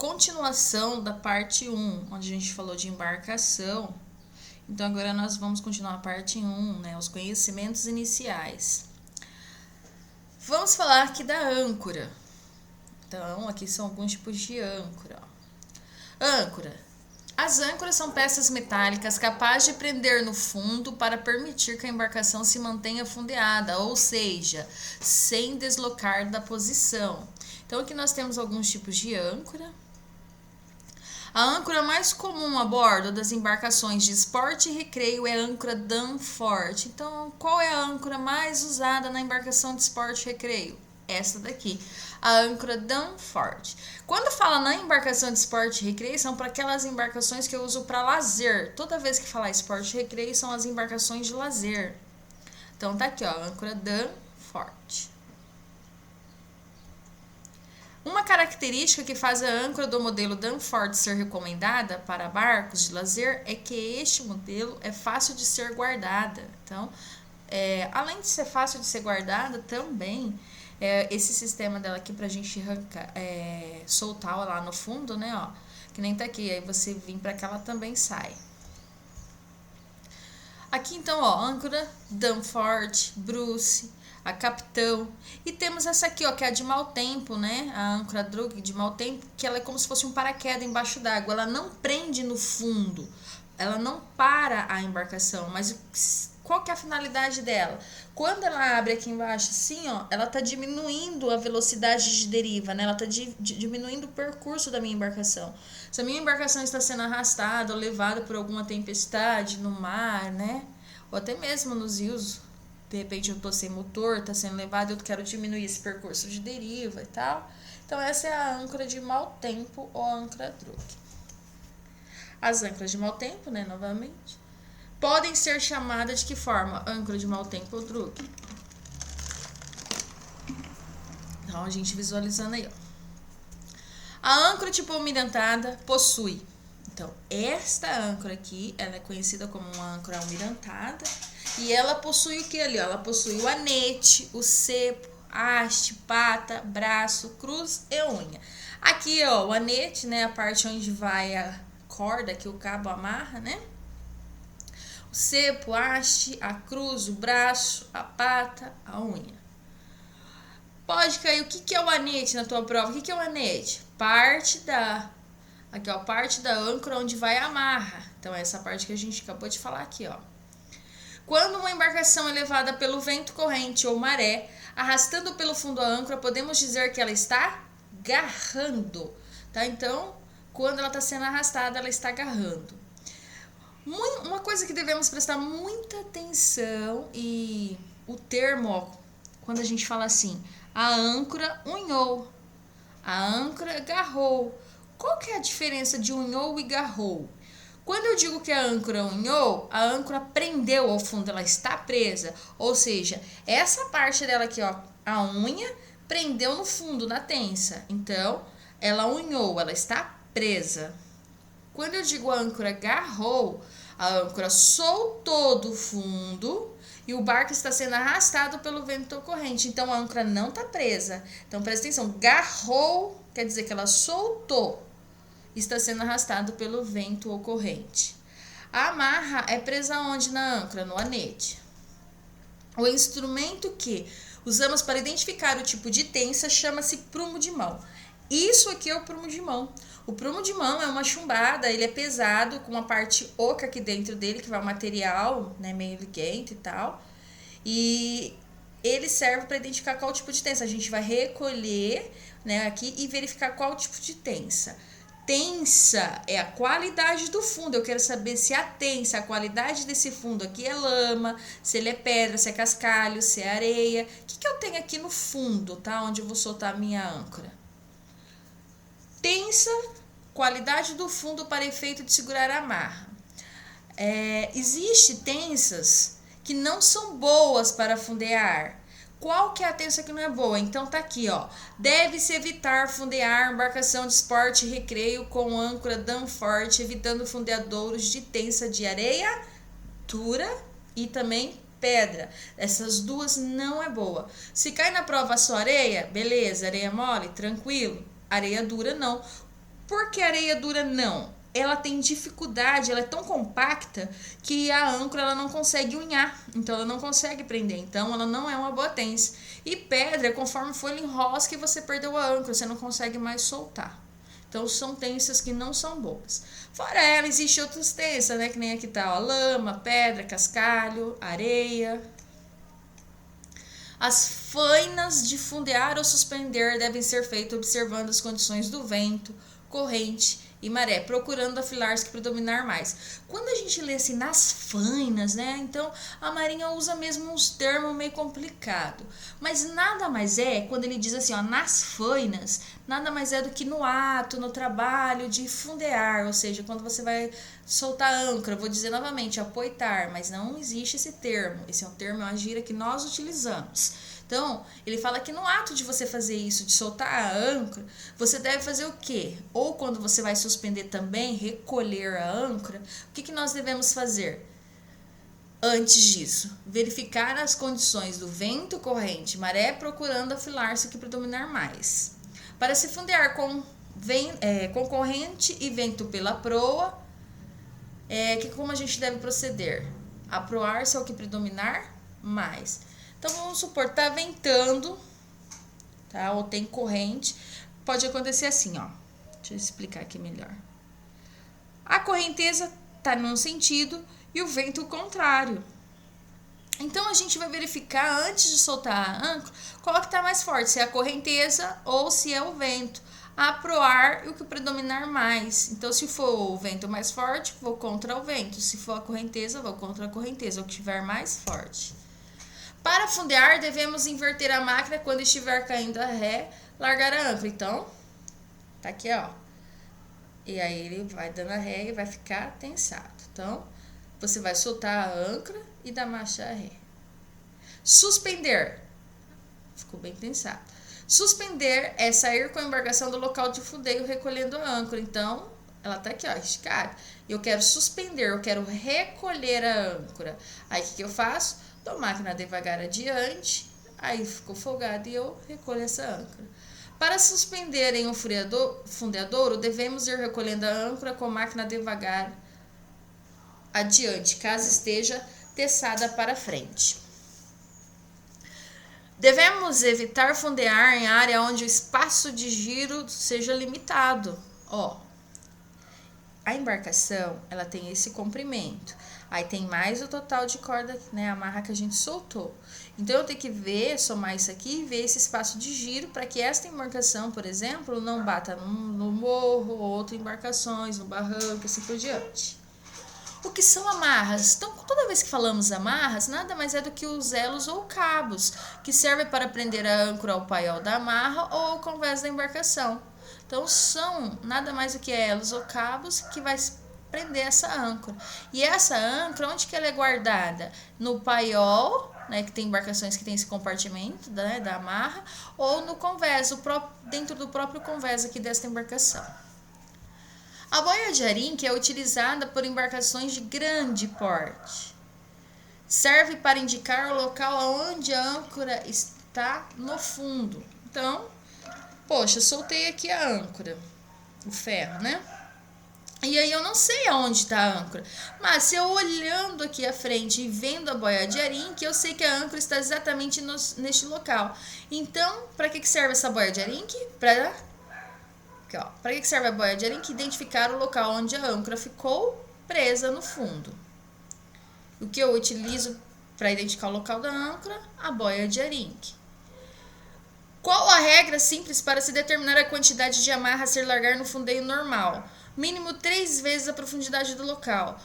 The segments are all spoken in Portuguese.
continuação da parte 1, onde a gente falou de embarcação. Então, agora nós vamos continuar a parte 1, né? Os conhecimentos iniciais. Vamos falar aqui da âncora. Então, aqui são alguns tipos de âncora. Âncora. As âncoras são peças metálicas capazes de prender no fundo para permitir que a embarcação se mantenha fundeada, ou seja, sem deslocar da posição. Então, aqui nós temos alguns tipos de âncora. A âncora mais comum a bordo das embarcações de esporte e recreio é a âncora Danforth. Então, qual é a âncora mais usada na embarcação de esporte e recreio? Essa daqui, a âncora Danforth. Quando fala na embarcação de esporte e recreio, são para aquelas embarcações que eu uso para lazer. Toda vez que falar esporte e recreio, são as embarcações de lazer. Então, tá aqui, ó, a âncora Danforth. Uma característica que faz a âncora do modelo Danforth ser recomendada para barcos de lazer é que este modelo é fácil de ser guardada. Então, além de ser fácil de ser guardada, também esse sistema dela aqui pra gente arrancar, soltar lá no fundo, né, ó, que nem tá aqui, aí você vir pra cá, ela também sai. Aqui então, ó, âncora Danforth, Bruce, a Capitão, e temos essa aqui, ó, que é a de mau tempo, né, a âncora Drug de mau tempo, que ela é como se fosse um paraquedas embaixo d'água, ela não prende no fundo, ela não para a embarcação, mas qual que é a finalidade dela? Quando ela abre aqui embaixo assim, ó, ela tá diminuindo a velocidade de deriva, né? Ela tá diminuindo o percurso da minha embarcação. Se a minha embarcação está sendo arrastada ou levada por alguma tempestade no mar, né? Ou até mesmo nos rios, de repente eu tô sem motor, tá sendo levado e eu quero diminuir esse percurso de deriva e tal. Então essa é a âncora de mau tempo ou âncora Drug. As âncoras de mau tempo, né, novamente, podem ser chamadas de que forma? Âncora de mau tempo ou Drug. Então, a gente visualizando aí, ó. A âncora tipo almirantada possui. Então, esta âncora aqui, ela é conhecida como uma âncora almirantada. E ela possui o que ali, ó? Ela possui o anete, o cepo, haste, pata, braço, cruz e unha. Aqui, ó, o anete, né, a parte onde vai a corda que o cabo amarra, né? O cepo, a haste, a cruz, o braço, a pata, a unha. Pode cair, o que é o anete na tua prova? O que é o anete? Parte da, aqui ó, parte da âncora onde vai a amarra. Então, essa parte que a gente acabou de falar aqui, ó. Quando uma embarcação é levada pelo vento corrente ou maré, arrastando pelo fundo a âncora, podemos dizer que ela está garrando, tá? Então, quando ela está sendo arrastada, ela está garrando. Uma coisa que devemos prestar muita atenção e o termo, ó, quando a gente fala assim, a âncora unhou, a âncora garrou. Qual que é a diferença de unhou e garrou? Quando eu digo que a âncora unhou, a âncora prendeu ao fundo, ela está presa. Ou seja, essa parte dela aqui, ó, a unha, prendeu no fundo, na tensa. Então, ela unhou, ela está presa. Quando eu digo a âncora garrou, a âncora soltou do fundo e o barco está sendo arrastado pelo vento corrente. Então, a âncora não está presa. Então, presta atenção, garrou quer dizer que ela soltou. Está sendo arrastado pelo vento ou corrente. A amarra é presa onde na âncora? No anete. O instrumento que usamos para identificar o tipo de tensa chama-se prumo de mão. Isso aqui é o prumo de mão. O prumo de mão é uma chumbada, ele é pesado, com uma parte oca aqui dentro dele, que vai o material, né, meio liguento e tal. E ele serve para identificar qual tipo de tensa. A gente vai recolher, né, aqui e verificar qual tipo de tensa. Tensa é a qualidade do fundo. Eu quero saber se a tensa, a qualidade desse fundo aqui é lama, se ele é pedra, se é cascalho, se é areia. O que eu tenho aqui no fundo, tá? Onde eu vou soltar a minha âncora. Tensa, qualidade do fundo para efeito de segurar a amarra. Existe tensas que não são boas para fundear. Qual que é a tensa que não é boa? Então tá aqui, ó. Deve-se evitar fundear embarcação de esporte e recreio com âncora Danforth, evitando fundeadouros de tensa de areia dura e também pedra. Essas duas não é boa. Se cai na prova só areia, beleza, areia mole, tranquilo. Areia dura não. Por que areia dura não? Ela tem dificuldade, ela é tão compacta que a âncora ela não consegue unhar, então ela não consegue prender, então ela não é uma boa tense. E pedra, conforme for, ele enrosca e você perdeu a âncora, você não consegue mais soltar. Então são tensas que não são boas. Fora ela, existem outras tensas, né? Que nem aqui tá, ó, lama, pedra, cascalho, areia. As fainas de fundear ou suspender devem ser feitas observando as condições do vento, corrente e maré, procurando afilar-se que predominar mais. Quando a gente lê assim nas fainas, né? Então a Marinha usa mesmo uns termos meio complicado. Mas nada mais é, quando ele diz assim, ó, nas fainas, nada mais é do que no ato, no trabalho de fundear, ou seja, quando você vai soltar a âncora, vou dizer novamente, apoitar, mas não existe esse termo. Esse é um termo, é uma gíria que nós utilizamos. Então, ele fala que no ato de você fazer isso, de soltar a âncora, você deve fazer o quê? Ou quando você vai suspender também, recolher a âncora, o que nós devemos fazer? Antes disso, verificar as condições do vento, corrente, maré, procurando afilar-se que predominar mais. Para se fundear com corrente e vento pela proa, como a gente deve proceder? Aproar-se ao que predominar mais. Então, vamos supor, tá ventando, tá? Ou tem corrente. Pode acontecer assim, ó. Deixa eu explicar aqui melhor. A correnteza tá num sentido e o vento contrário. Então, a gente vai verificar, antes de soltar a âncora, qual que tá mais forte, se é a correnteza ou se é o vento. Aproar e o que predominar mais. Então, se for o vento mais forte, vou contra o vento. Se for a correnteza, vou contra a correnteza, o que estiver mais forte. Para fundear, devemos inverter a máquina quando estiver caindo a ré, largar a âncora. Então, tá aqui, ó. E aí ele vai dando a ré e vai ficar tensado. Então, você vai soltar a âncora e dar marcha a ré. Suspender. Ficou bem tensado. Suspender é sair com a embarcação do local de fundeio recolhendo a âncora. Então, ela tá aqui, ó, esticada. Eu quero suspender, eu quero recolher a âncora. Aí, o que eu faço? Dou máquina devagar adiante, aí ficou folgado e eu recolho essa âncora. Para suspender em um fundeadouro, devemos ir recolhendo a âncora com a máquina devagar adiante, caso esteja teçada para frente. Devemos evitar fundear em área onde o espaço de giro seja limitado. Ó, a embarcação, ela tem esse comprimento. Aí tem mais o total de corda, né, a amarra que a gente soltou. Então, eu tenho que ver, somar isso aqui e ver esse espaço de giro para que esta embarcação, por exemplo, não bata no morro ou outras embarcações, no barranco, assim por diante. O que são amarras? Então, toda vez que falamos amarras, nada mais é do que os elos ou cabos, que servem para prender a âncora ao paiol da amarra ou ao convés da embarcação. Então, são nada mais do que elos ou cabos que vai prender essa âncora. E essa âncora, onde que ela é guardada? No paiol, né, que tem embarcações que tem esse compartimento, né, da amarra, ou no convés, dentro do próprio convés aqui desta embarcação. A boia de arinque é utilizada por embarcações de grande porte. Serve para indicar o local onde a âncora está no fundo. Então, poxa, soltei aqui a âncora, o ferro, né? E aí eu não sei aonde está a âncora, mas se eu olhando aqui à frente e vendo a boia de arinque, eu sei que a âncora está exatamente neste local. Então, para que serve essa boia de arinque? Para que serve a boia de arinque? Identificar o local onde a âncora ficou presa no fundo. O que eu utilizo para identificar o local da âncora? A boia de arinque. Qual a regra simples para se determinar a quantidade de amarra a ser largar no fundeio normal? Mínimo 3 vezes a profundidade do local.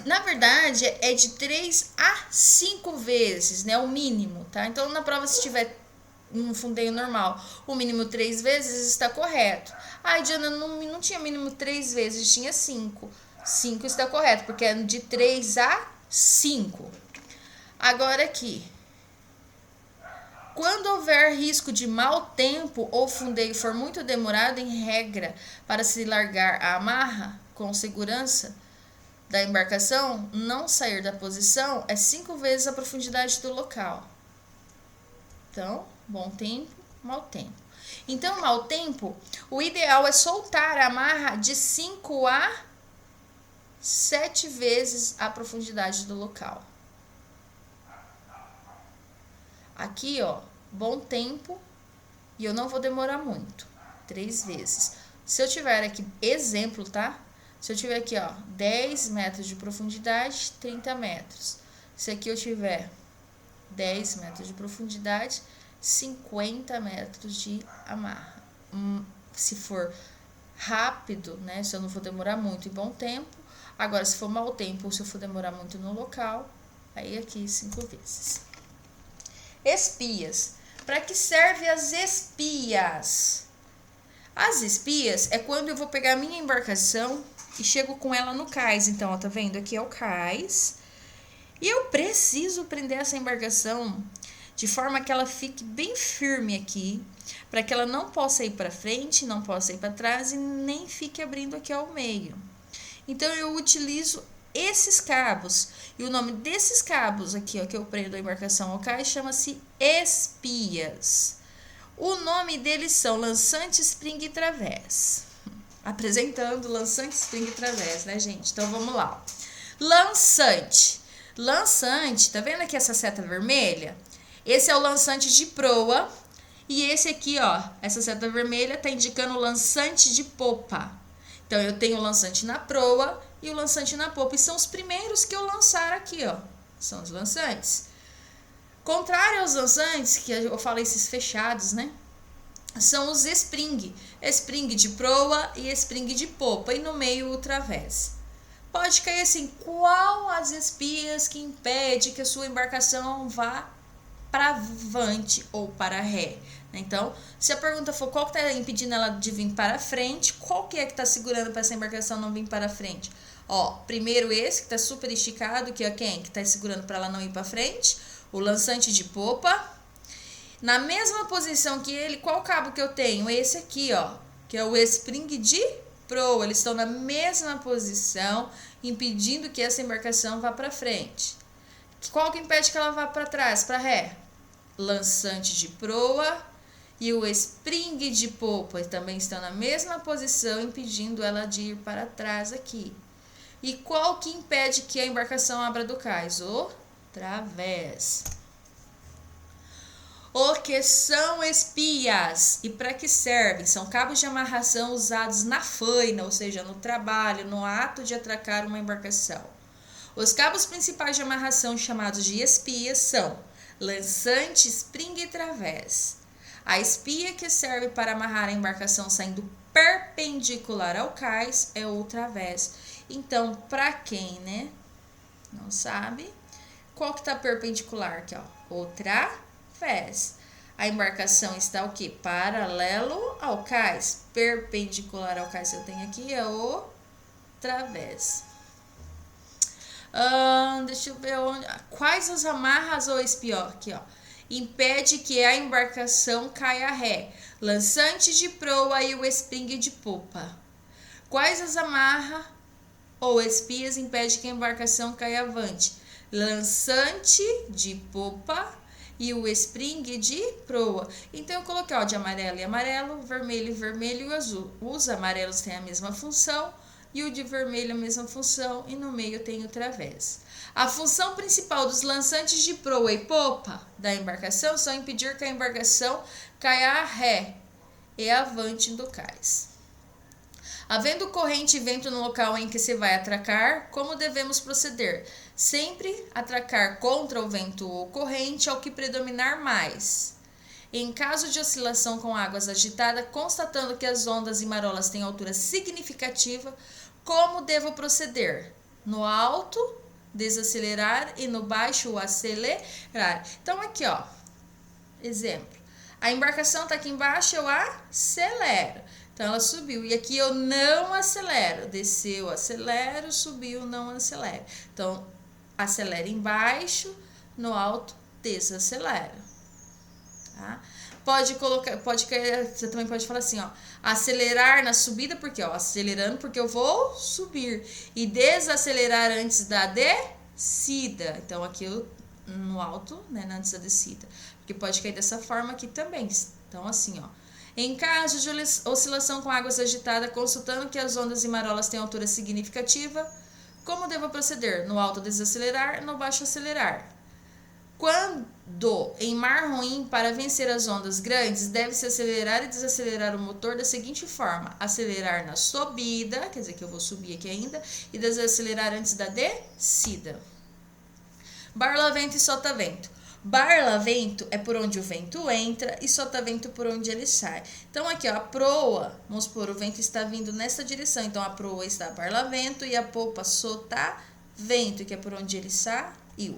Na verdade, é de 3 a 5 vezes, né? O mínimo, tá? Então, na prova, se tiver um fundeio normal, o mínimo 3 vezes está correto. Ai, Diana, não tinha mínimo 3 vezes, tinha 5. 5 está correto, porque é de 3 a 5. Agora aqui. Quando houver risco de mau tempo ou fundeio for muito demorado, em regra, para se largar a amarra com segurança da embarcação, não sair da posição, é 5 vezes a profundidade do local. Então, bom tempo, mau tempo. Então, mau tempo, o ideal é soltar a amarra de 5 a 7 vezes a profundidade do local. Aqui, ó, bom tempo, e eu não vou demorar muito, 3 vezes. Se eu tiver aqui, exemplo, tá? Se eu tiver aqui, ó, 10 metros de profundidade, 30 metros. Se aqui eu tiver 10 metros de profundidade, 50 metros de amarra. Se for rápido, né? Se eu não for demorar muito e bom tempo. Agora, se for mau tempo ou se eu for demorar muito no local, aí aqui 5 vezes. Espias. Para que servem as espias? As espias é quando eu vou pegar a minha embarcação e chego com ela no cais. Então, ó, tá vendo? Aqui é o cais. E eu preciso prender essa embarcação de forma que ela fique bem firme aqui, para que ela não possa ir para frente, não possa ir para trás e nem fique abrindo aqui ao meio. Então, eu utilizo esses cabos. E o nome desses cabos aqui, ó, que eu prendo a embarcação ao cais, chama-se espias. O nome deles são lançante, spring e través. Apresentando lançante, spring e través, né, gente? Então, vamos lá. Lançante. Lançante, tá vendo aqui essa seta vermelha? Esse é o lançante de proa. E esse aqui, ó, essa seta vermelha tá indicando o lançante de popa. Então, eu tenho o lançante na proa e o lançante na popa. E são os primeiros que eu lançar aqui, ó. São os lançantes. Contrário aos lançantes, que eu falei esses fechados, né? São os spring. Spring de proa e spring de popa. E no meio o través. Pode cair assim, qual as espias que impede que a sua embarcação vá para avante ou para ré? Então, se a pergunta for qual que está impedindo ela de vir para frente, qual que é que está segurando para essa embarcação não vir para frente? Ó, primeiro esse que está super esticado, que é quem? Que está segurando para ela não ir para frente. O lançante de popa. Na mesma posição que ele, qual cabo que eu tenho? Esse aqui, ó, que é o spring de proa. Eles estão na mesma posição, impedindo que essa embarcação vá para frente. Qual que impede que ela vá para trás, para ré? Lançante de proa e o spring de popa também estão na mesma posição, impedindo ela de ir para trás aqui. E qual que impede que a embarcação abra do cais? O través. O que são espias e para que servem? São cabos de amarração usados na faina, ou seja, no trabalho, no ato de atracar uma embarcação. Os cabos principais de amarração chamados de espias são lançante, spring e través. A espia que serve para amarrar a embarcação saindo perpendicular ao cais é o través. Então, para quem, né, não sabe, qual que está perpendicular aqui, ó? O través. A embarcação está o quê? Paralelo ao cais. Perpendicular ao cais, eu tenho aqui, é o través. Deixa eu ver onde. Quais as amarras ou espia? Aqui, ó. Impede que a embarcação caia a ré. Lançante de proa e o spring de popa. Quais as amarras ou espias impede que a embarcação caia avante? Lançante de popa e o spring de proa. Então, eu coloquei, ó, de amarelo e amarelo, vermelho e vermelho e azul. Os amarelos têm a mesma função e o de vermelho a mesma função e no meio tem o través. A função principal dos lançantes de proa e popa da embarcação são impedir que a embarcação caia a ré e avante do cais. Havendo corrente e vento no local em que se vai atracar, como devemos proceder? Sempre atracar contra o vento ou corrente ao que predominar mais. Em caso de oscilação com águas agitadas, constatando que as ondas e marolas têm altura significativa, como devo proceder? No alto, desacelerar e no baixo, acelerar. Então, aqui, ó, exemplo. A embarcação está aqui embaixo, eu acelero. Então, ela subiu. E aqui eu não acelero. Desceu, acelero, subiu, não acelero. Então, acelera embaixo, no alto, desacelera. Tá? Você também pode falar assim, ó. Acelerar na subida, porque, ó, acelerando porque eu vou subir. E desacelerar antes da descida. Então, aqui eu, no alto, né, antes da descida. Porque pode cair dessa forma aqui também. Então, assim, ó. Em caso de oscilação com águas agitadas, consultando que as ondas e marolas têm altura significativa, como devo proceder? No alto desacelerar, no baixo acelerar. Quando em mar ruim, para vencer as ondas grandes, deve-se acelerar e desacelerar o motor da seguinte forma: acelerar na subida, quer dizer que eu vou subir aqui ainda, e desacelerar antes da descida. Barlavento e sotavento. Barlavento é por onde o vento entra e sotavento por onde ele sai. Então aqui, ó, a proa, vamos supor, o vento está vindo nessa direção, então a proa está barlavento e a popa sotavento, que é por onde ele saiu.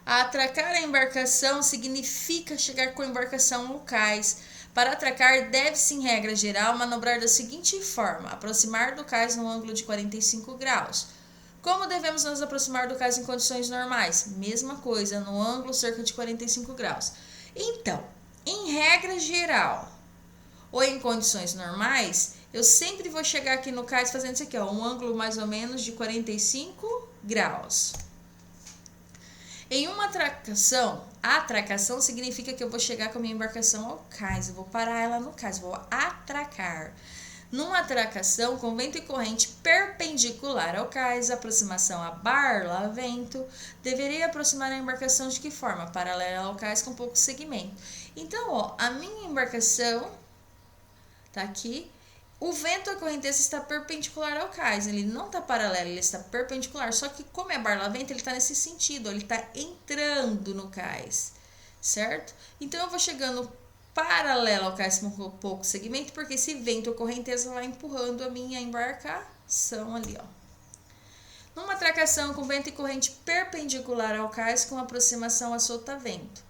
Atracar a embarcação significa chegar com a embarcação ao cais. Para atracar, deve-se, em regra geral, manobrar da seguinte forma: aproximar do cais no ângulo de 45 graus. Como devemos nos aproximar do cais em condições normais? Mesma coisa, no ângulo cerca de 45 graus. Então, em regra geral, ou em condições normais, eu sempre vou chegar aqui no cais fazendo isso aqui, ó, um ângulo mais ou menos de 45 graus. Em uma atracação, a atracação significa que eu vou chegar com a minha embarcação ao cais, eu vou parar ela no cais, vou atracar. Numa atracação com vento e corrente perpendicular ao cais, aproximação a barlavento, deverei aproximar a embarcação de que forma? Paralela ao cais com pouco segmento. Então, ó, a minha embarcação tá aqui. O vento, a correnteza está perpendicular ao cais, ele não está paralelo, ele está perpendicular, só que como é barlavento, ele está nesse sentido, ele está entrando no cais, certo? Então, eu vou chegando paralelo ao cais com pouco segmento, porque esse vento ou correnteza vai empurrando a minha embarcação ali, ó. Numa atracação com vento e corrente perpendicular ao cais com aproximação a sotavento,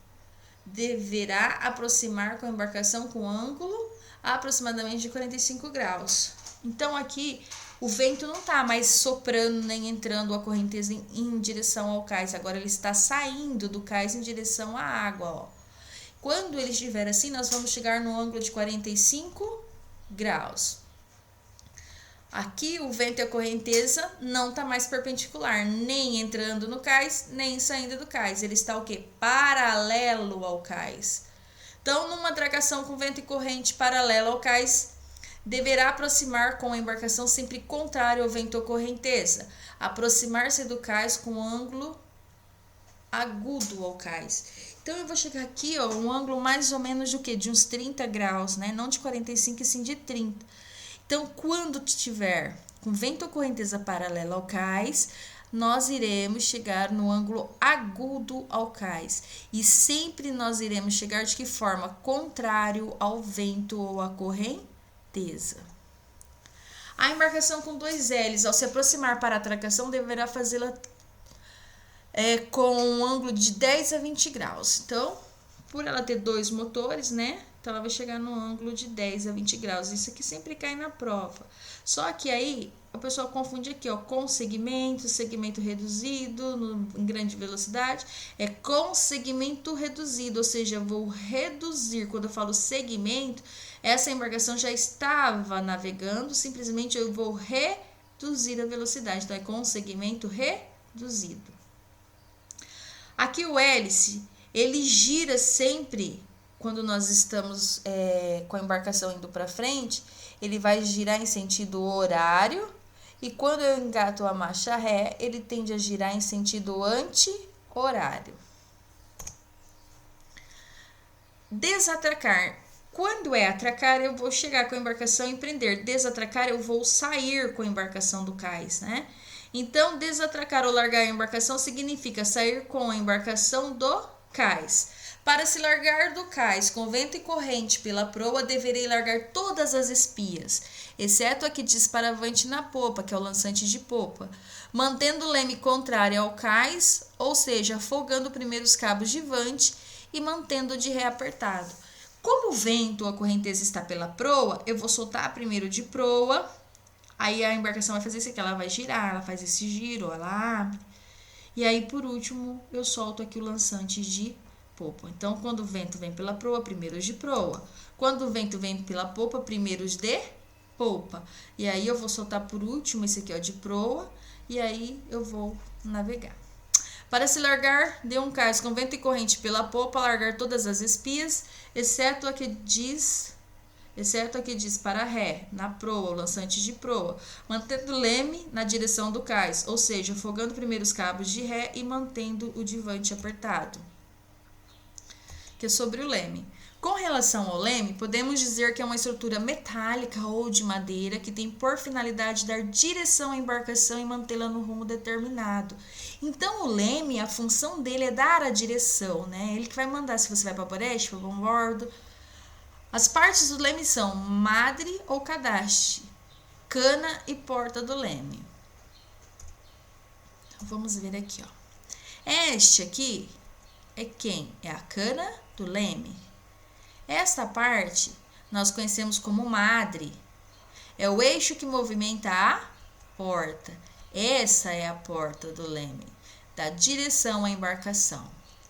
deverá aproximar com a embarcação com ângulo aproximadamente de 45 graus. Então aqui o vento não está mais soprando nem entrando a correnteza em direção ao cais, agora ele está saindo do cais em direção à água, ó. Quando ele estiver assim, nós vamos chegar no ângulo de 45 graus. Aqui o vento e a correnteza não está mais perpendicular, nem entrando no cais, nem saindo do cais. Ele está o quê? Paralelo ao cais. Então, numa atracação com vento e corrente paralelo ao cais, deverá aproximar com a embarcação sempre contrário ao vento ou correnteza. Aproximar-se do cais com ângulo agudo ao cais. Então, eu vou chegar aqui, ó, um ângulo mais ou menos do que? De uns 30 graus, né? Não de 45, e sim de 30. Então, quando tiver com vento ou correnteza paralela ao cais, nós iremos chegar no ângulo agudo ao cais. E sempre nós iremos chegar de que forma? Contrário ao vento ou à correnteza. A embarcação com 2 L's, ao se aproximar para a atracação, deverá fazê-la com um ângulo de 10 a 20 graus. Então, por ela ter 2 motores, né? Então, ela vai chegar no ângulo de 10 a 20 graus. Isso aqui sempre cai na prova. Só que aí, o pessoal confunde aqui, ó, com segmento reduzido, em grande velocidade. É com segmento reduzido, ou seja, eu vou reduzir. Quando eu falo segmento, essa embarcação já estava navegando, simplesmente eu vou reduzir a velocidade. Então, é com segmento reduzido. Aqui o hélice, ele gira sempre, quando nós estamos com a embarcação indo para frente, ele vai girar em sentido horário, e quando eu engato a marcha ré, ele tende a girar em sentido anti-horário. Desatracar. Quando é atracar, eu vou chegar com a embarcação e prender. Desatracar, eu vou sair com a embarcação do cais, né? Então, desatracar ou largar a embarcação significa sair com a embarcação do cais. Para se largar do cais com vento e corrente pela proa, deverei largar todas as espias, exceto a que diz para avante na popa, que é o lançante de popa, mantendo o leme contrário ao cais, ou seja, folgando primeiro os cabos de vante e mantendo de ré apertado. Como o vento ou a correnteza está pela proa, eu vou soltar primeiro de proa. Aí a embarcação vai fazer isso aqui, ela vai girar, ela faz esse giro, ela abre. E aí, por último, eu solto aqui o lançante de popa. Então, quando o vento vem pela proa, primeiro os de proa. Quando o vento vem pela popa, primeiro os de popa. E aí, eu vou soltar por último esse aqui, ó, de proa. E aí, eu vou navegar. Para se largar de um cais com vento e corrente pela popa, largar todas as espias, exceto a que diz para ré, na proa, o lançante de proa, mantendo o leme na direção do cais, ou seja, afogando primeiro os cabos de ré e mantendo o divante apertado. Que é sobre o leme. Com relação ao leme, podemos dizer que é uma estrutura metálica ou de madeira que tem por finalidade dar direção à embarcação e mantê-la no rumo determinado. Então, o leme, a função dele é dar a direção, né? Ele que vai mandar se você vai para boreste, para bombordo. As partes do leme são madre ou cadaste, cana e porta do leme. Então, vamos ver aqui, ó. Este aqui é quem? É a cana do leme. Esta parte nós conhecemos como madre. É o eixo que movimenta a porta. Essa é a porta do leme, dá direção à embarcação,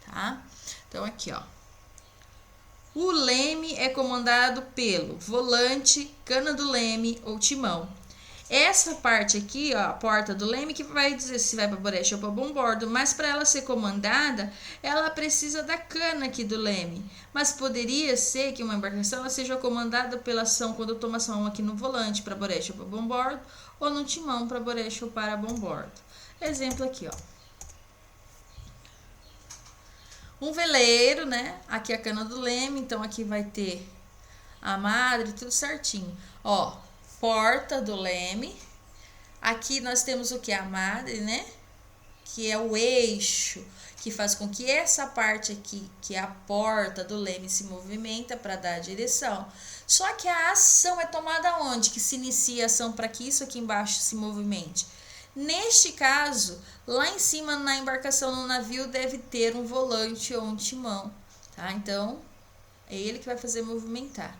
tá? Então, aqui, ó. O leme é comandado pelo volante, cana do leme ou timão. Essa parte aqui, ó, a porta do leme, que vai dizer se vai para boreste ou para bombordo, mas para ela ser comandada, ela precisa da cana aqui do leme. Mas poderia ser que uma embarcação ela seja comandada pela ação quando eu tomo ação aqui no volante para boreste ou para bombordo, ou no timão para boreste ou para bombordo. Exemplo aqui, ó. Um veleiro, né? Aqui a cana do leme, então aqui vai ter a madre, tudo certinho. Ó, porta do leme. Aqui nós temos o que? A madre, né? Que é o eixo que faz com que essa parte aqui, que é a porta do leme, se movimenta para dar a direção. Só que a ação é tomada onde? Que se inicia a ação para que isso aqui embaixo se movimente. Neste caso, lá em cima na embarcação, no navio, deve ter um volante ou um timão, tá? Então, é ele que vai fazer movimentar.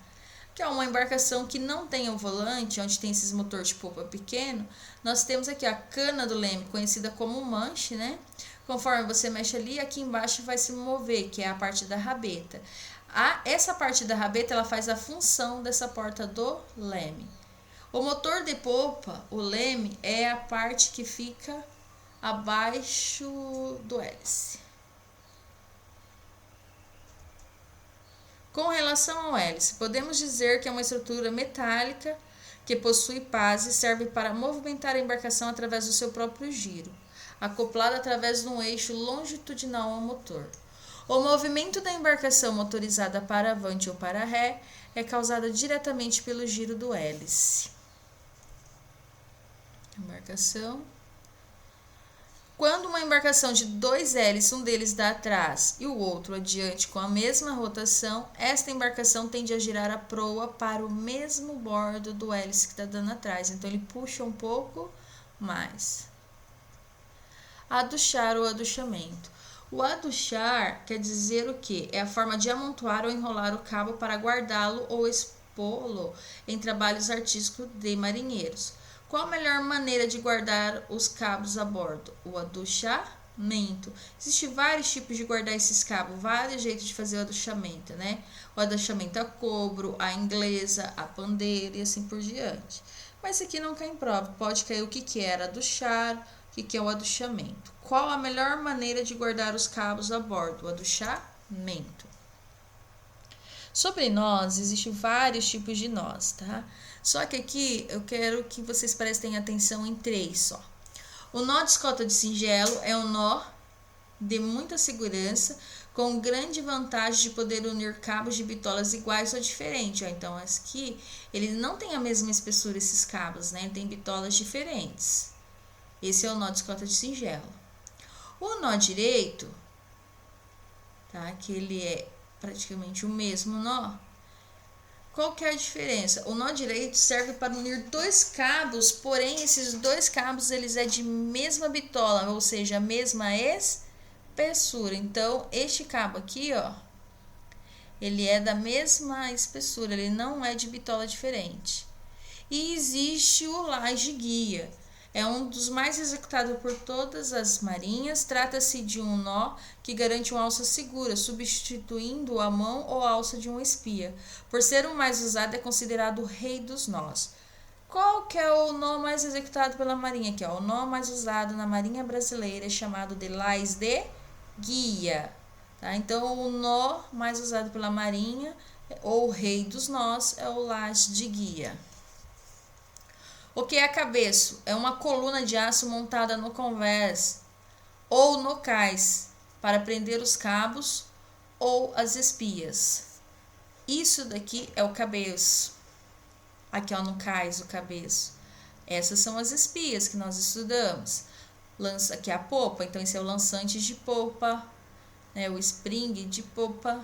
Que é uma embarcação que não tem um volante, onde tem esses motores de popa pequeno, nós temos aqui a cana do leme, conhecida como manche, né? Conforme você mexe ali, aqui embaixo vai se mover, que é a parte da rabeta. Essa parte da rabeta, ela faz a função dessa porta do leme. O motor de popa, o leme, é a parte que fica abaixo do hélice. Com relação ao hélice, podemos dizer que é uma estrutura metálica que possui pás e serve para movimentar a embarcação através do seu próprio giro, acoplada através de um eixo longitudinal ao motor. O movimento da embarcação motorizada para avante ou para ré é causado diretamente pelo giro do hélice. Embarcação. Quando uma embarcação de dois hélices, um deles dá atrás e o outro adiante com a mesma rotação, esta embarcação tende a girar a proa para o mesmo bordo do hélice que está dando atrás. Então, ele puxa um pouco mais. Aduchar ou aduchamento. O aduchar quer dizer o quê? É a forma de amontoar ou enrolar o cabo para guardá-lo ou expô-lo em trabalhos artísticos de marinheiros. Qual a melhor maneira de guardar os cabos a bordo? O aduchamento. Existem vários tipos de guardar esses cabos, vários jeitos de fazer o aduchamento, né? O aduchamento a cobro, a inglesa, a pandeira e assim por diante. Mas isso aqui não cai em prova. Pode cair o que era aduchar, o que é o aduchamento. Qual a melhor maneira de guardar os cabos a bordo? O aduchamento. Sobre nós, existem vários tipos de nós, tá? Só que aqui eu quero que vocês prestem atenção em 3 só. O nó de escota de singelo é um nó de muita segurança, com grande vantagem de poder unir cabos de bitolas iguais ou diferentes. Ó. Então, aqui, ele não tem a mesma espessura, esses cabos, né? Ele tem bitolas diferentes. Esse é o nó de escota de singelo. O nó direito, tá? Que ele é praticamente o mesmo nó. Qual que é a diferença? O nó direito serve para unir 2 cabos, porém esses 2 cabos eles é de mesma bitola, ou seja, a mesma espessura. Então, este cabo aqui, ó, ele é da mesma espessura, ele não é de bitola diferente. E existe o laje guia. É um dos mais executados por todas as marinhas. Trata-se de um nó que garante uma alça segura, substituindo a mão ou a alça de um espia. Por ser o mais usado, é considerado o rei dos nós. Qual que é o nó mais executado pela Marinha aqui, ó? O nó mais usado na Marinha Brasileira é chamado de lás de guia, tá? Então, o nó mais usado pela Marinha, ou o rei dos nós, é o lás de guia. O que é cabeço? É uma coluna de aço montada no convés ou no cais para prender os cabos ou as espias. Isso daqui é o cabeço. Aqui, ó, no cais, o cabeço. Essas são as espias que nós estudamos. Aqui é a popa, então esse é o lançante de popa, né? O spring de popa.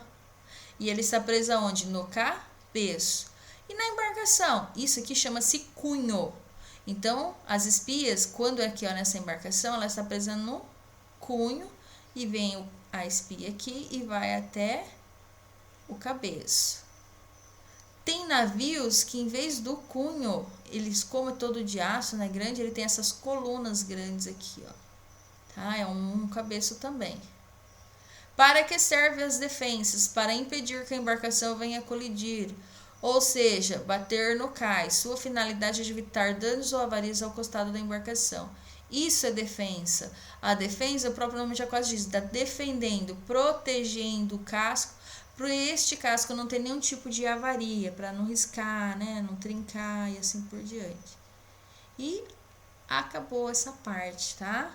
E ele está preso aonde? No cabeço. E na embarcação? Isso aqui chama-se cunho. Então, as espias, quando é aqui, ó, nessa embarcação, ela está presa no cunho e vem a espia aqui e vai até o cabeço. Tem navios que, em vez do cunho, eles, como é todo de aço, né, grande, ele tem essas colunas grandes aqui, ó. Tá? É um cabeço também. Para que servem as defensas? Para impedir que a embarcação venha colidir, ou seja, bater no cais. Sua finalidade é de evitar danos ou avarias ao costado da embarcação. Isso é defensa. A defesa, o próprio nome já quase diz, está defendendo, protegendo o casco, para este casco não ter nenhum tipo de avaria, para não riscar, né, não trincar e assim por diante. E acabou essa parte, tá?